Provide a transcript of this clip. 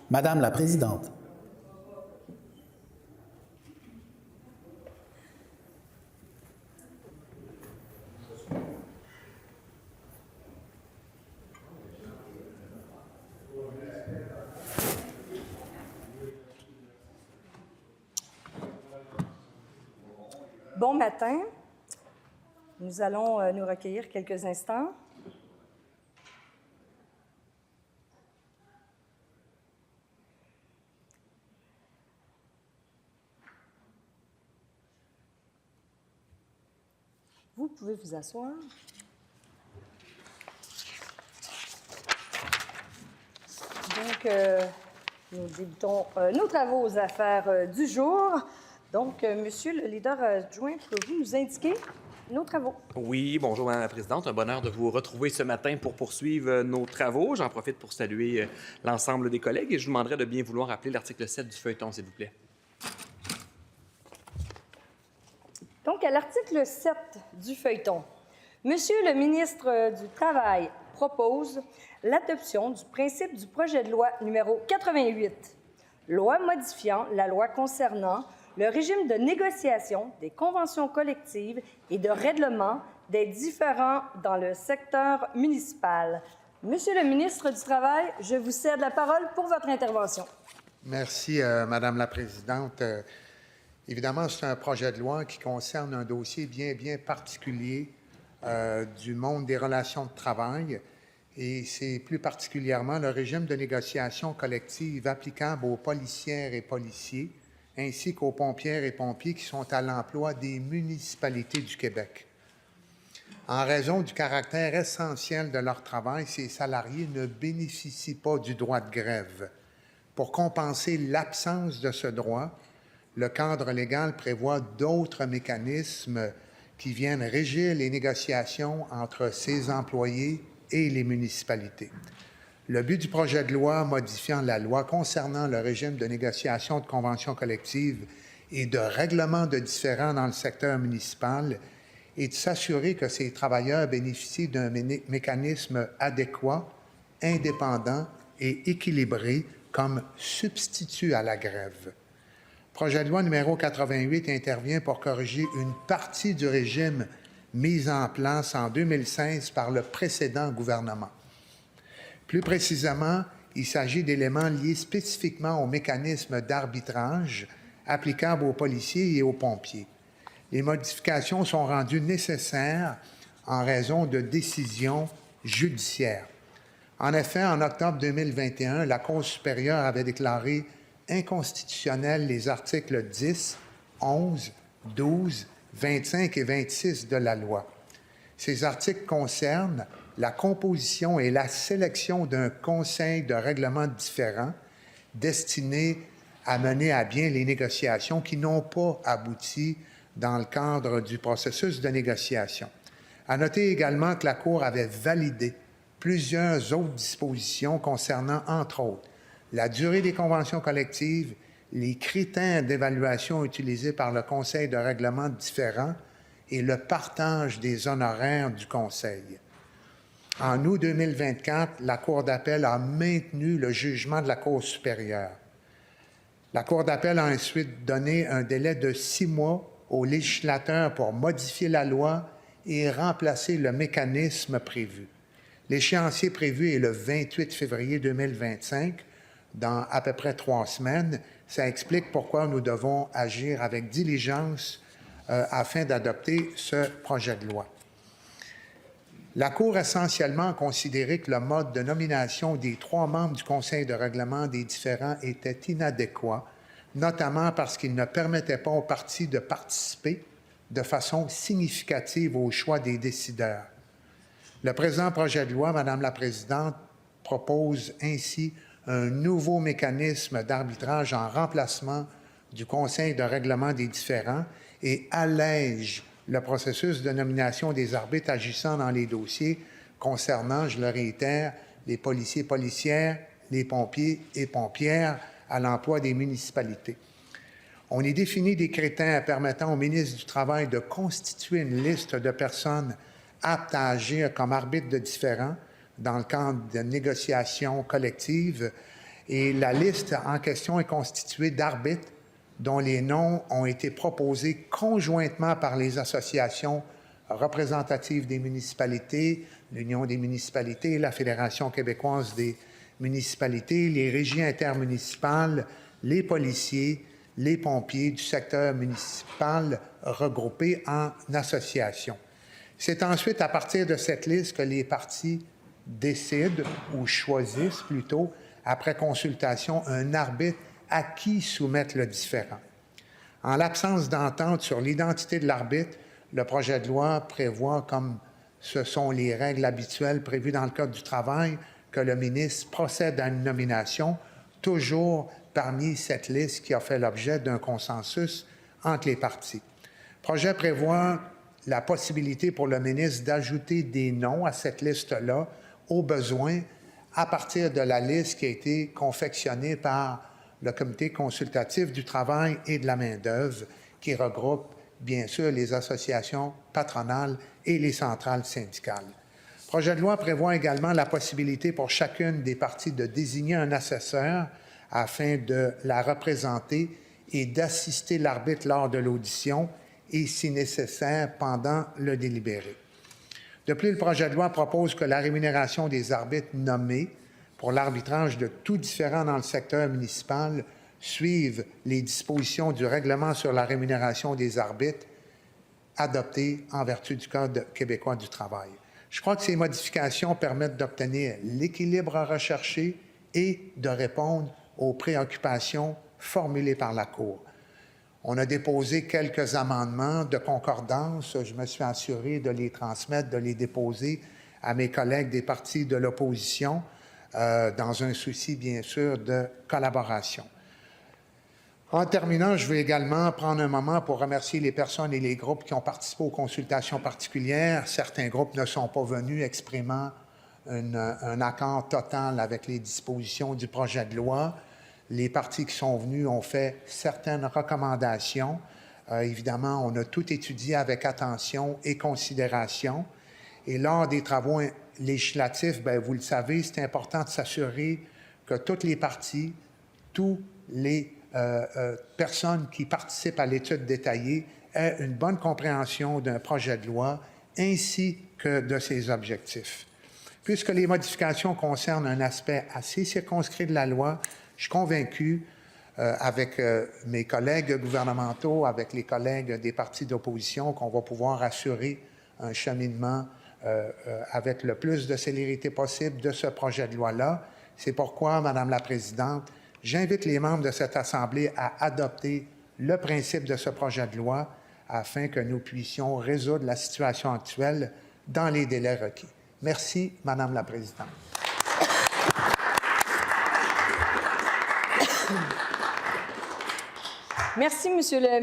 Madame la présidente. Bon matin. Nous allons nous recueillir quelques instants. Vous pouvez vous asseoir. Donc, nous débutons nos travaux aux affaires du jour. Donc, Monsieur le leader adjoint, pouvez-vous nous indiquer nos travaux? Oui, bonjour Madame la Présidente. Un bonheur de vous retrouver ce matin pour poursuivre nos travaux. J'en profite pour saluer l'ensemble des collègues et je vous demanderai de bien vouloir appeler l'article 7 du feuilleton, s'il vous plaît. Donc, à l'article 7 du feuilleton, Monsieur le ministre du Travail propose l'adoption du principe du projet de loi numéro 88, loi modifiant la loi concernant le régime de négociation des conventions collectives et de règlement des différends dans le secteur municipal. Monsieur le ministre du Travail, je vous cède la parole pour votre intervention. Merci, Madame la Présidente. Évidemment, c'est un projet de loi qui concerne un dossier bien particulier du monde des relations de travail et c'est plus particulièrement le régime de négociation collective applicable aux policières et policiers ainsi qu'aux pompières et pompiers qui sont à l'emploi des municipalités du Québec. En raison du caractère essentiel de leur travail, ces salariés ne bénéficient pas du droit de grève. Pour compenser l'absence de ce droit, le cadre légal prévoit d'autres mécanismes qui viennent régir les négociations entre ces employés et les municipalités. Le but du projet de loi modifiant la loi concernant le régime de négociation de conventions collectives et de règlement de différends dans le secteur municipal est de s'assurer que ces travailleurs bénéficient d'un mécanisme adéquat, indépendant et équilibré comme substitut à la grève. Le projet de loi numéro 88 intervient pour corriger une partie du régime mis en place en 2016 par le précédent gouvernement. Plus précisément, il s'agit d'éléments liés spécifiquement au mécanisme d'arbitrage applicable aux policiers et aux pompiers. Les modifications sont rendues nécessaires en raison de décisions judiciaires. En effet, en octobre 2021, la Cour supérieure avait déclaré inconstitutionnels les articles 10, 11, 12, 25 et 26 de la loi. Ces articles concernent la composition et la sélection d'un conseil de règlement de différends destiné à mener à bien les négociations qui n'ont pas abouti dans le cadre du processus de négociation. À noter également que la Cour avait validé plusieurs autres dispositions concernant, entre autres, la durée des conventions collectives, les critères d'évaluation utilisés par le Conseil de règlement de différends et le partage des honoraires du Conseil. En août 2024, la Cour d'appel a maintenu le jugement de la Cour supérieure. La Cour d'appel a ensuite donné un délai de 6 mois au législateur pour modifier la loi et remplacer le mécanisme prévu. L'échéancier prévu est le 28 février 2025, dans à peu près 3 semaines. Ça explique pourquoi nous devons agir avec diligence afin d'adopter ce projet de loi. La Cour essentiellement a considéré que le mode de nomination des 3 membres du Conseil de règlement des différends était inadéquat, notamment parce qu'il ne permettait pas aux parties de participer de façon significative au choix des décideurs. Le présent projet de loi, Madame la Présidente, propose ainsi un nouveau mécanisme d'arbitrage en remplacement du Conseil de règlement des différends et allège le processus de nomination des arbitres agissant dans les dossiers concernant, je le réitère, les policiers, policières, les pompiers et pompières à l'emploi des municipalités. On y définit des critères permettant au ministre du Travail de constituer une liste de personnes aptes à agir comme arbitres de différends dans le cadre de négociations collectives Et la liste en question est constituée d'arbitres dont les noms ont été proposés conjointement par les associations représentatives des municipalités, l'Union des municipalités, la Fédération québécoise des municipalités, les régies intermunicipales, les policiers, les pompiers du secteur municipal regroupés en associations. C'est ensuite à partir de cette liste que les partis décident ou choisissent plutôt, après consultation, un arbitre à qui soumettre le différend. En l'absence d'entente sur l'identité de l'arbitre, le projet de loi prévoit, comme ce sont les règles habituelles prévues dans le Code du travail, que le ministre procède à une nomination, toujours parmi cette liste qui a fait l'objet d'un consensus entre les partis. Le projet prévoit la possibilité pour le ministre d'ajouter des noms à cette liste-là, au besoin, à partir de la liste qui a été confectionnée par le Comité consultatif du travail et de la main-d'œuvre, qui regroupe bien sûr les associations patronales et les centrales syndicales. Le projet de loi prévoit également la possibilité pour chacune des parties de désigner un assesseur afin de la représenter et d'assister l'arbitre lors de l'audition et, si nécessaire, pendant le délibéré. De plus, le projet de loi propose que la rémunération des arbitres nommés pour l'arbitrage de tout différend dans le secteur municipal suive les dispositions du règlement sur la rémunération des arbitres adopté en vertu du Code québécois du travail. Je crois que ces modifications permettent d'obtenir l'équilibre recherché et de répondre aux préoccupations formulées par la Cour. On a déposé quelques amendements de concordance. Je me suis assuré de les transmettre, de les déposer à mes collègues des partis de l'opposition dans un souci, bien sûr, de collaboration. En terminant, je veux également prendre un moment pour remercier les personnes et les groupes qui ont participé aux consultations particulières. Certains groupes ne sont pas venus, exprimant un accord total avec les dispositions du projet de loi. Les partis qui sont venus ont fait certaines recommandations. Évidemment, on a tout étudié avec attention et considération. Et lors des travaux législatifs, bien, vous le savez, c'est important de s'assurer que toutes les parties, tous les personnes qui participent à l'étude détaillée aient une bonne compréhension d'un projet de loi ainsi que de ses objectifs. Puisque les modifications concernent un aspect assez circonscrit de la loi, je suis convaincu, avec mes collègues gouvernementaux, avec les collègues des partis d'opposition, qu'on va pouvoir assurer un cheminement avec le plus de célérité possible de ce projet de loi-là. C'est pourquoi, Madame la Présidente, j'invite les membres de cette Assemblée à adopter le principe de ce projet de loi afin que nous puissions résoudre la situation actuelle dans les délais requis. Merci, Madame la Présidente. Merci, Monsieur le